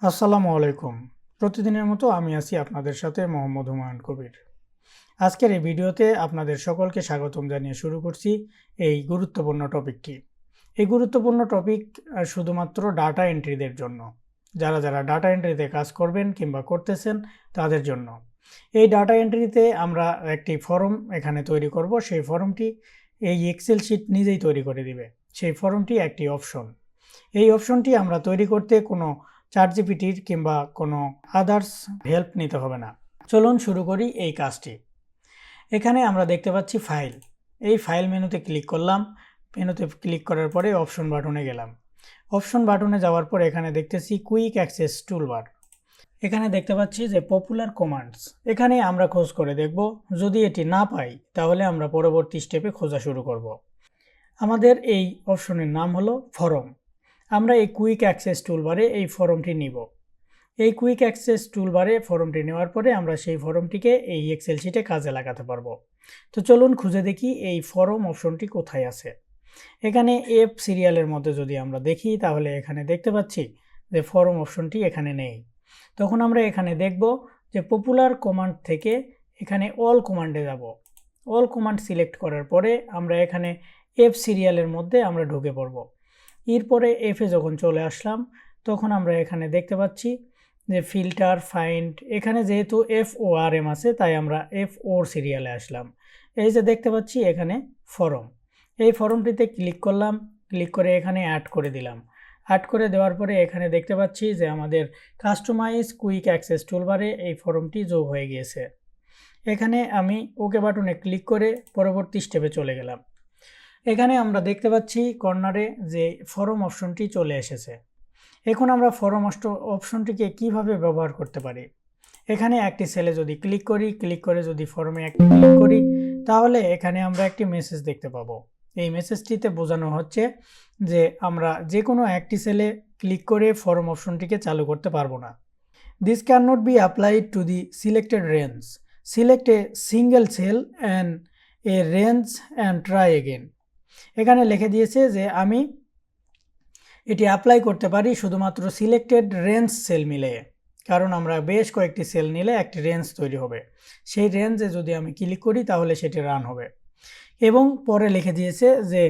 আসসালামু আলাইকুম। প্রতিদিনের মতো আমি আছি আপনাদের সাথে মোহাম্মদ হুমায়ুন কবির। আজকের এই ভিডিওতে আপনাদের সকলকে স্বাগতম জানিয়ে শুরু করছি এই গুরুত্বপূর্ণ টপিকটি। এই গুরুত্বপূর্ণ টপিক শুধুমাত্র ডাটা এন্ট্রিদের জন্য। যারা ডাটা এন্ট্রিতে কাজ করবেন কিংবা করতেছেন তাদের জন্য। এই ডাটা এন্ট্রিতে আমরা একটি ফর্ম এখানে তৈরি করব। সেই ফর্মটি এই এক্সেল শিট নিজেই তৈরি করে দিবে। সেই ফর্মটি একটি অপশন। এই অপশনটি আমরা তৈরি করতে কোনো চ্যাটজিপিটির কিংবা কোনো আদার্স হেল্প নিতে হবে না। চলুন শুরু করি এই কাজটি। এখানে আমরা দেখতে পাচ্ছি ফাইল। এই ফাইল মেনুতে ক্লিক করলাম। মেনুতে ক্লিক করার পরে অপশন বাটনে গেলাম। অপশন বাটনে যাওয়ার পর এখানে দেখতেছি কুইক অ্যাক্সেস টুলবার। এখানে দেখতে পাচ্ছি যে পপুলার কমান্ডস। এখানে আমরা খোঁজ করে দেখব। যদি এটি না পাই তাহলে আমরা পরবর্তী স্টেপে খোঁজা শুরু করব। আমাদের এই অপশনের নাম হলো ফরম। আমরা এই কুইক অ্যাক্সেস টুলবারে এই ফর্মটি নিব। এই কুইক অ্যাক্সেস টুলবারে ফর্মটি নেওয়ার পরে আমরা সেই ফর্মটিকে এই এক্সেল শিটে কাজে লাগাতে পারবো। তো চলুন খুঁজে দেখি এই ফর্ম অপশনটি কোথায় আছে। এখানে এফ সিরিয়ালের মধ্যে যদি আমরা দেখি তাহলে এখানে দেখতে পাচ্ছি যে ফর্ম অপশনটি এখানে নেই। তখন আমরা এখানে দেখব যে পপুলার কমান্ড থেকে এখানে অল কমান্ডে যাব। অল কমান্ড সিলেক্ট করার পরে আমরা এখানে এফ সিরিয়ালের মধ্যে আমরা ঢুকে পড়ব। এরপরে এফে যখন চলে আসলাম তখন আমরা এখানে দেখতে পাচ্ছি যে ফিল্টার ফাইন্ড। এখানে যেহেতু FORM আছে তাই আমরা FOR সিরিয়ালে আসলাম। এই যে দেখতে পাচ্ছি এখানে ফর্ম। এই ফর্মটিতে ক্লিক করলাম। ক্লিক করে এখানে অ্যাড করে দিলাম। অ্যাড করে দেওয়ার পরে এখানে দেখতে পাচ্ছি যে আমাদের কাস্টমাইজ কুইক অ্যাক্সেস টুলবারে এই ফর্মটি যোগ হয়ে গিয়েছে। এখানে আমি ওকে বাটনে ক্লিক করে পরবর্তী স্টেপে চলে গেলাম। এখানে আমরা দেখতে পাচ্ছি কর্নারে যে ফর্ম অপশনটি চলে এসেছে। এখন আমরা ফর্ম অপশনটিকে কিভাবে ব্যবহার করতে পারি। এখানে একটি সেলে যদি ক্লিক করি, ক্লিক করে যদি ফর্মে একটি ক্লিক করি তাহলে এখানে আমরা একটি মেসেজ দেখতে পাবো। এই মেসেজটিতে বোঝানো হচ্ছে যে আমরা যে কোনো একটি সেলে ক্লিক করে ফর্ম অপশনটিকে চালু করতে পারবো না। This can not be applied to the selected range. Select a single cell and a range and try again. এখানে লিখে দিয়েছে যে আমি এটি অ্যাপ্লাই করতে পারি শুধুমাত্র সিলেক্টেড রেঞ্জ সেল মিলে, কারণ আমরা বেশ কয়েকটি সেল নিলে একটি রেঞ্জ তৈরি হবে। সেই রেঞ্জে যদি আমি ক্লিক করি তাহলে সেটি রান হবে। এবং পরে লিখে দিয়েছে যে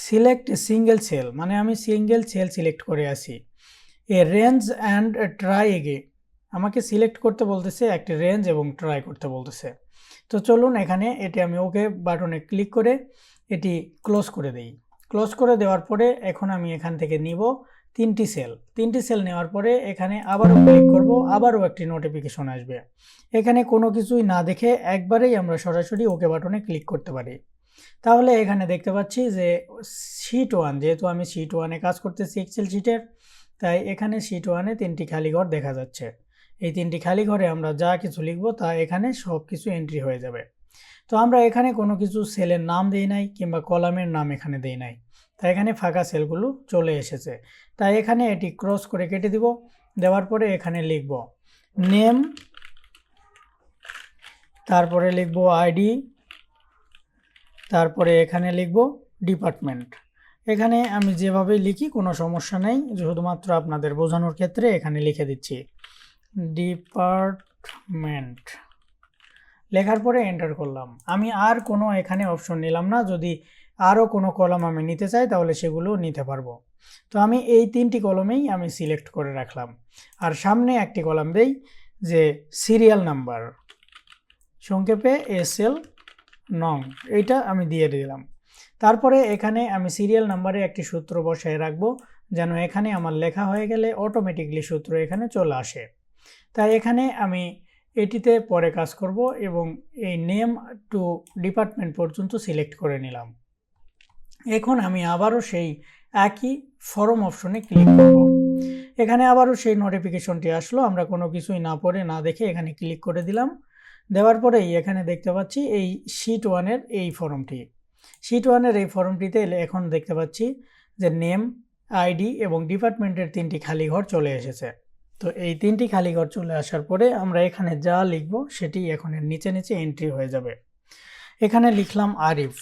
সিলেক্ট সিঙ্গেল সেল, মানে আমি সিঙ্গেল সেল সিলেক্ট করে আসি। এ রেঞ্জ অ্যান্ড ট্রাই এগে, আমাকে সিলেক্ট করতে বলতেছে একটি রেঞ্জ এবং ট্রাই করতে বলতেছে। তো চলুন এখানে এটি আমি ওকে বাটনে ক্লিক করে এটি ক্লোজ করে দিই। ক্লোজ করে দেওয়ার পরে এখন আমি এখান থেকে নিব তিনটি সেল নেওয়ার পরে এখানে আবারও ক্লিক করব। আবারও একটি নোটিফিকেশন আসবে। এখানে কোনো কিছুই না দেখে একবারেই আমরা সরাসরি ওকে বাটনে ক্লিক করতে পারি। তাহলে এখানে দেখতে পাচ্ছি যে শিট 1, যেহেতু আমি শিট 1-এ কাজ করতেছি এক্সেল শিটের, তাই এখানে শিট 1-এ তিনটি খালি ঘর দেখা যাচ্ছে। এই তিনটি খালি ঘরে আমরা যা কিছু লিখব তা এখানে সব কিছু এন্ট্রি হয়ে যাবে। তো আমরা এখানে কোনো কিছু সেলের নাম দেই নাই কিংবা কলামের নাম এখানে দেই নাই, তাই এখানে ফাঁকা সেলগুলো চলে এসেছে। তাই এখানে এটি ক্রস করে কেটে দিব। দেওয়ার পরে এখানে লিখব নেম, তারপরে লিখব আইডি, তারপরে এখানে লিখব ডিপার্টমেন্ট। এখানে আমি যেভাবে লিখি কোনো সমস্যা নেই, শুধুমাত্র আপনাদের বোঝানোর ক্ষেত্রে এখানে লিখে দিচ্ছি ডিপার্টমেন্ট। লেখার পরে এন্টার করলাম। আমি আর কোনো এখানে অপশন নিলাম না। যদি আরও কোনো কলাম আমি নিতে চাই তাহলে সেগুলো নিতে পারবো। তো আমি এই তিনটি কলমেই আমি সিলেক্ট করে রাখলাম। আর সামনে একটি কলাম দেই যে সিরিয়াল নাম্বার, সংক্ষেপে SL নং, এইটা আমি দিয়ে দিলাম। তারপরে এখানে আমি সিরিয়াল নাম্বারে একটি সূত্র বসায় রাখবো, যেন এখানে আমার লেখা হয়ে গেলে অটোমেটিকলি সূত্র এখানে চলে আসে। তাই এখানে আমি এটিতে পরে কাজ করব এবং এই নেম টু ডিপার্টমেন্ট পর্যন্ত সিলেক্ট করে নিলাম। এখন আমি আবারও সেই একই ফর্ম অপশনে ক্লিক করব। এখানে আবারও সেই নোটিফিকেশনটি আসলো। আমরা কোনো কিছুই না পড়ে না দেখে এখানে ক্লিক করে দিলাম। দেওয়ার পরেই এখানে দেখতে পাচ্ছি এই শিট 1-এর এই ফর্মটি। শিট 1-এর এই ফর্মটিতে এখন দেখতে পাচ্ছি যে নেম, আইডি এবং ডিপার্টমেন্টের তিনটি খালি ঘর চলে এসেছে। তো এই তিনটি খালি ঘর চলে আসার পরে আমরা এখানে যা লিখব সেটি এখন এর নিচে নিচে এন্ট্রি হয়ে যাবে। এখানে লিখলাম আরিফ।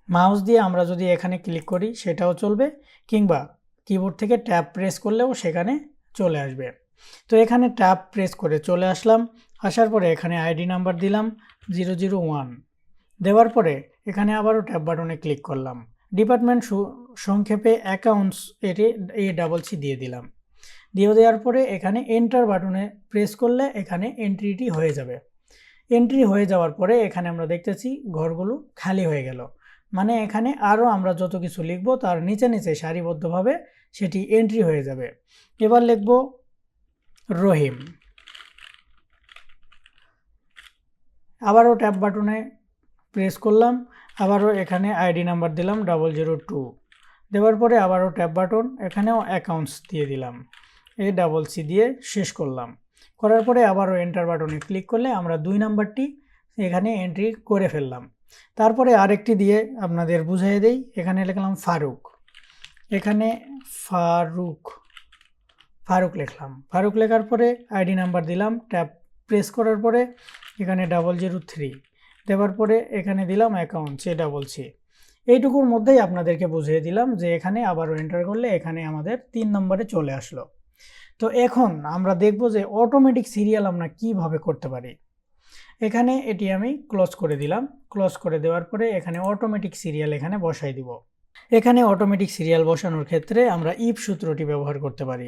মাউস দিয়ে আমরা যদি এখানে ক্লিক করি সেটাও চলবে, কিংবা কিবোর্ড থেকে ট্যাব প্রেস করলেও সেখানে চলে আসবে। তো এখানে ট্যাব প্রেস করে চলে আসলাম। আসার পরে এখানে আইডি নাম্বার দিলাম 001, দেওয়ার পরে এখানে আবারও ট্যাব বাটনে ক্লিক করলাম। ডিপার্টমেন্ট সংক্ষেপে অ্যাকাউন্টস এই ডাবল সি দিয়ে দিলাম। দিয়ে দেওয়ার পরে এখানে এন্টার বাটনে প্রেস করলে এখানে এন্ট্রিটি হয়ে যাবে। এন্ট্রি হয়ে যাওয়ার পরে এখানে আমরা দেখতেছি ঘরগুলো খালি হয়ে গেল, মানে এখানে আরও আমরা যত কিছু লিখব তার নিচে নিচে সারিবদ্ধভাবে সেটি এন্ট্রি হয়ে যাবে। এবার লিখব রহিম। আবারও ট্যাব বাটনে প্রেস করলাম, আবারও এখানে আইডি নাম্বার দিলাম 002, দেওয়ার পরে আবারও ট্যাব বাটন, এখানেও অ্যাকাউন্টস দিয়ে দিলাম, এই ডাবল সি দিয়ে শেষ করলাম। করার পরে আবারও এন্টার বাটনে ক্লিক করলে আমরা 2 নাম্বারটি এখানে এন্ট্রি করে ফেললাম। তারপরে আরেকটি দিয়ে আপনাদের বুঝিয়ে দেই। এখানে লিখলাম ফারুক, এখানে ফারুক লিখলাম। ফারুক লেখার পরে আইডি নাম্বার দিলাম, ট্যাব প্রেস করার পরে এখানে 003, দেওয়ার পরে এখানে দিলাম অ্যাকাউন্ট C. এইটুকুর মধ্যেই আপনাদেরকে বুঝিয়ে দিলাম যে এখানে আবারও এন্টার করলে এখানে আমাদের 3 নম্বরে চলে আসলো। তো এখন আমরা দেখব যে অটোমেটিক সিরিয়াল আমরা কিভাবে করতে পারি। এখানে এটি আমি ক্লোজ করে দিলাম। ক্লোজ করে দেওয়ার পরে এখানে অটোমেটিক সিরিয়াল এখানে বসাই দিব। এখানে অটোমেটিক সিরিয়াল বসানোর ক্ষেত্রে আমরা ইফ সূত্রটি ব্যবহার করতে পারি।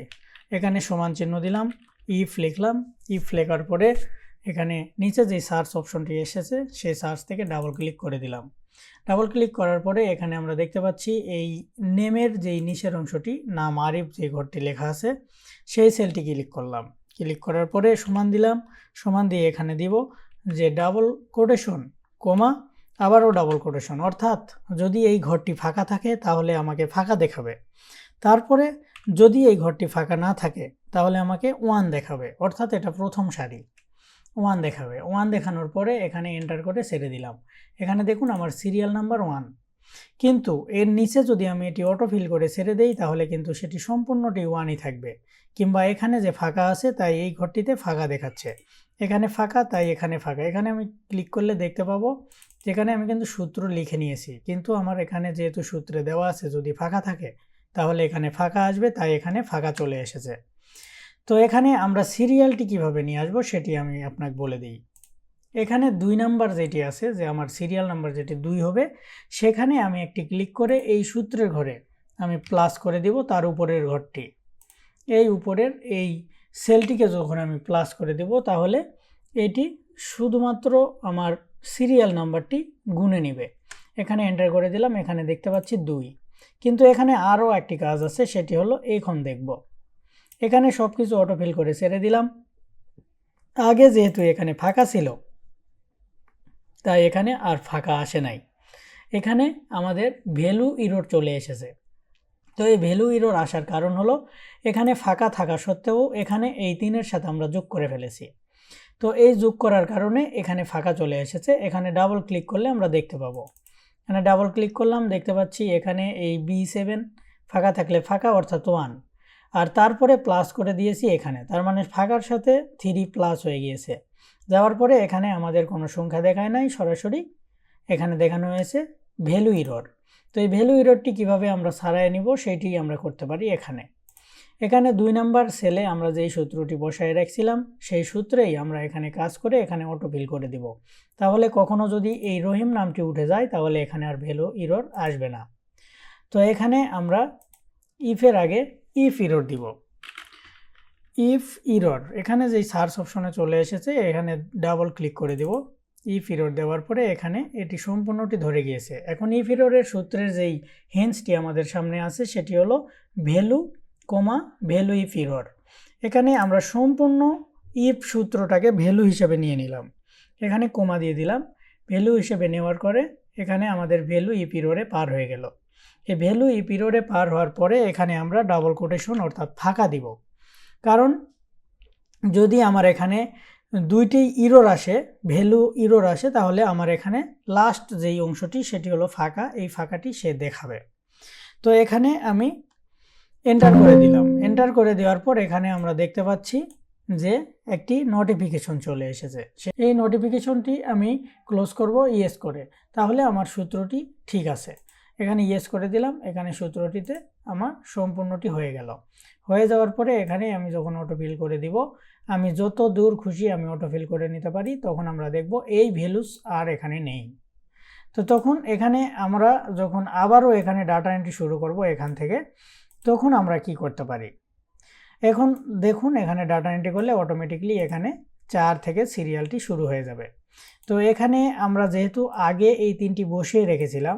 এখানে সমান চিহ্ন দিলাম, ইফ লিখলাম। ইফ লেখার পরে এখানে নিচে যে সার্চ অপশনটি এসেছে সেই সার্চ থেকে ডাবল ক্লিক করে দিলাম। ডাবল ক্লিক করার পরে এখানে আমরা দেখতে পাচ্ছি এই নেমের যেই নিচের অংশটি নাম আরিফ যে ঘরটি লেখা আছে সেই সেলটি ক্লিক করলাম। ক্লিক করার পরে সমান দিলাম। সমান দিয়ে এখানে দিব যে ডাবল কোটেশন কমা আবারও ডাবল কোটেশন, অর্থাৎ যদি এই ঘরটি ফাঁকা থাকে তাহলে আমাকে ফাঁকা দেখাবে। তারপরে যদি এই ঘরটি ফাঁকা না থাকে তাহলে আমাকে 1 দেখাবে, অর্থাৎ এটা প্রথম সারি 1 দেখাবে। 1 দেখানোর পরে এখানে এন্টার করে ছেড়ে দিলাম। এখানে দেখুন আমার সিরিয়াল নাম্বার 1, কিন্তু এর নিচে যদি আমি এটি অটোফিল করে ছেড়ে দেই তাহলে কিন্তু সেটি সম্পূর্ণটি 1ই থাকবে। কিংবা এখানে যে ফাঁকা আছে তাই এই ঘরটিতে ফাঁকা দেখাচ্ছে, এখানে ফাঁকা তাই এখানে ফাঁকা। এখানে আমি ক্লিক করলে দেখতে পাবো যেখানে আমি কিন্তু সূত্র লিখে নিয়েছি, কিন্তু আমার এখানে যেহেতু সূত্রে দেওয়া আছে যদি ফাঁকা থাকে তাহলে এখানে ফাঁকা আসবে, তাই এখানে ফাঁকা চলে এসেছে। তো এখানে আমরা সিরিয়ালটি কিভাবে নিয়ে আসবো সেটি আমি আপনাকে বলে দিই। এখানে 2 নাম্বার যেটি আছে, যে আমার সিরিয়াল নাম্বার যেটি 2 হবে, সেখানে আমি একটি ক্লিক করে এই সূত্রের ঘরে আমি প্লাস করে দিব তার উপরের ঘরটি। এই উপরের এই সেলটিকে যখন আমি প্লাস করে দেব তাহলে এটি শুধুমাত্র আমার সিরিয়াল নাম্বারটি গুনে নেবে। এখানে এন্টার করে দিলাম। এখানে দেখতে পাচ্ছি 2, কিন্তু এখানে আরও একটি কাজ আছে, সেটি হলো এখন দেখব। এখানে সব কিছু অটোফিল করে ছেড়ে দিলাম। আগে যেহেতু এখানে ফাঁকা ছিল তাই এখানে আর ফাঁকা আসে নাই, এখানে আমাদের ভ্যালু ইরর চলে এসেছে। তো এই ভ্যালু ইরর আসার কারণ হলো এখানে ফাঁকা থাকা সত্ত্বেও এখানে এই 3-এর সাথে আমরা যোগ করে ফেলেছি। তো এই যোগ করার কারণে এখানে ফাঁকা চলে এসেছে। এখানে ডাবল ক্লিক করলে আমরা দেখতে পাবো, এখানে ডাবল ক্লিক করলাম, দেখতে পাচ্ছি এখানে এই B7 ফাঁকা থাকলে ফাঁকা অর্থাৎ 1, আর তারপরে প্লাস করে দিয়েছি এখানে, তার মানে ফাঁকার সাথে 3 প্লাস হয়ে গিয়েছে। যাওয়ার পরে এখানে আমাদের কোনো সংখ্যা দেখায় নাই, সরাসরি এখানে দেখানো হয়েছে ভ্যালু ইরর। তো এই ভ্যালু ইররটি কীভাবে আমরা সারায় নিব সেটি আমরা করতে পারি। এখানে 2 নাম্বার সেলে আমরা যেই সূত্রটি বসায় রাখছিলাম সেই সূত্রেই আমরা এখানে কাজ করে এখানে অটোফিল করে দিব। তাহলে কখনো যদি এই রহিম নামটি উঠে যায় তাহলে এখানে আর ভ্যালু ইরর আসবে না। তো এখানে আমরা ইফের আগে ইফ ইরর দিব। ইফ ইরর এখানে যেই সার্চ অপশনে চলে এসেছে এখানে ডাবল ক্লিক করে দিব। ইফ ইরর দেওয়ার পরে এখানে এটি সম্পূর্ণটি ধরে গিয়েছে। এখন ইফ ইররের সূত্রের যেই হেন্সটি আমাদের সামনে আছে সেটি হলো value comma value if error. এখানে আমরা সম্পূর্ণ ইফ সূত্রটাকে ভ্যালু হিসেবে নিয়ে নিলাম, এখানে কমা দিয়ে দিলাম। ভ্যালু হিসেবে নেওয়ার পরে এখানে আমাদের ভ্যালু ইফ ইররে পার হয়ে গেল। এই ভ্যালু ইফ ইররে পার হওয়ার পরে এখানে আমরা ডাবল কোটেশন অর্থাৎ ফাঁকা দিব, কারণ যদি আমার এখানে 2টি ইরর আসে, ভ্যালু ইরর আসে, তাহলে আমার এখানে লাস্ট যেই অংশটি সেটি হলো ফাঁকা, এই ফাঁকাটি সে দেখাবে। তো এখানে আমি এন্টার করে দিলাম। এন্টার করে দেওয়ার পর এখানে আমরা দেখতে পাচ্ছি যে একটি নোটিফিকেশন চলে এসেছে। এই নোটিফিকেশনটি আমি ক্লোজ করব ইয়েস করে, তাহলে আমার সূত্রটি ঠিক আছে। এখানে ইয়েস করে দিলাম। এখানে সূত্রটিতে আমার সম্পূর্ণটি হয়ে গেল। হয়ে যাওয়ার পরে এখানে আমি যখন অটোফিল করে দিব, আমি যত দূর খুশি আমি অটোফিল করে নিতে পারি। তখন আমরা দেখব এই ভ্যালুস আর এখানে নেই। তো তখন এখানে আমরা যখন আবারও এখানে ডাটা এন্ট্রি শুরু করব এখান থেকে, তখন আমরা কি করতে পারি? এখন দেখুন এখানে ডাটা এন্ট্রি করলে অটোমেটিকলি এখানে 4 থেকে সিরিয়ালটি শুরু হয়ে যাবে। তো এখানে আমরা যেহেতু আগে এই 3টি বসিয়ে রেখেছিলাম,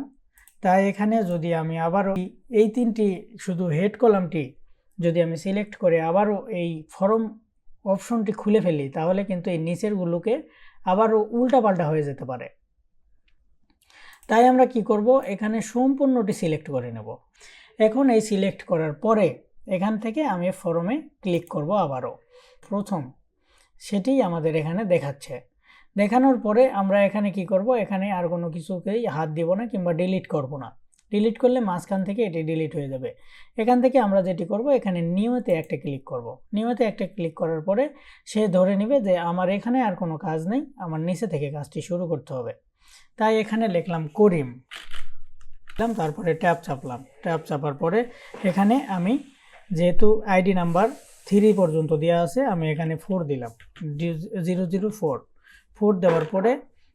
তাই এখানে যদি আমি আবারও এই 3টি শুধু হেড কলামটি যদি আমি সিলেক্ট করে আবারও এই ফর্ম অপশনটি খুলে ফেলি, তাহলে কিন্তু এই নিচেরগুলোকে আবারও উল্টাপাল্টা হয়ে যেতে পারে। তাই আমরা কি করব? এখানে সম্পূর্ণটি সিলেক্ট করে নেব। এখন এই সিলেক্ট করার পরে এখান থেকে আমি ফর্মে ক্লিক করব আবারও প্রথম, সেটি আমাদের এখানে দেখাচ্ছে। দেখানোর পরে আমরা এখানে কি করব? এখানে আর কোনো কিছুকেই হাত দিব না কিংবা ডিলিট করব না। ডিলিট করলে মাঝখান থেকে এটি ডিলিট হয়ে যাবে। এখান থেকে আমরা যেটি করব, এখানে নিউতে একটা ক্লিক করব। নিউতে একটা ক্লিক করার পরে সে ধরে নেবে যে আমার এখানে আর কোনো কাজ নেই, আমার নিচে থেকে কাজটি শুরু করতে হবে। তাই এখানে লিখলাম করিম, তারপরে ট্যাব চাপলাম। ট্যাব চাপার পরে এখানে আমি যেহেতু আইডি নাম্বার 3 পর্যন্ত দেওয়া আছে, আমি এখানে 4 দিলাম, 004 দেওয়ার পরে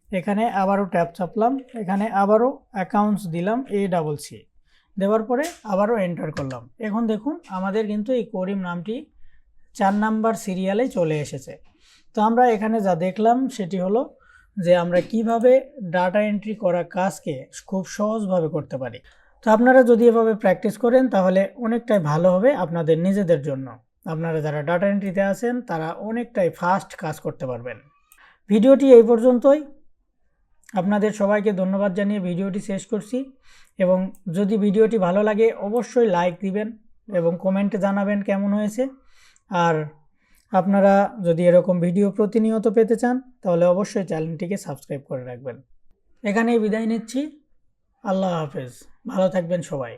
এখানে আবারও ট্যাব চাপলাম। এখানে আবারও অ্যাকাউন্টস দিলাম ACC দেওয়ার পরে আবারও এন্টার করলাম। এখন দেখুন আমাদের কিন্তু এই করিম নামটি 4 নাম্বার সিরিয়ালে চলে এসেছে। তো আমরা এখানে যা দেখলাম সেটি হলো যে আমরা কিভাবে ডাটা এন্ট্রি করা কাজকে খুব সহজভাবে করতে পারি। তো আপনারা যদি এভাবে প্র্যাকটিস করেন তাহলে অনেকটাই ভালো হবে আপনাদের নিজেদের জন্য। আপনারা যারা ডাটা এন্ট্রিতে আছেন তারা অনেকটাই ফাস্ট কাজ করতে পারবেন। ভিডিওটি এই পর্যন্তই। আপনাদের সবাইকে ধন্যবাদ জানিয়ে ভিডিওটি শেষ করছি, এবং যদি ভিডিওটি ভালো লাগে অবশ্যই লাইক দিবেন এবং কমেন্টে জানাবেন কেমন হয়েছে। আর আপনারা যদি এরকম ভিডিও প্রতিনিয়ত পেতে চান তাহলে অবশ্যই চ্যানেলটিকে সাবস্ক্রাইব করে রাখবেন। এখানেই বিদায় নিচ্ছি। আল্লাহ হাফেজ। ভালো থাকবেন সবাই।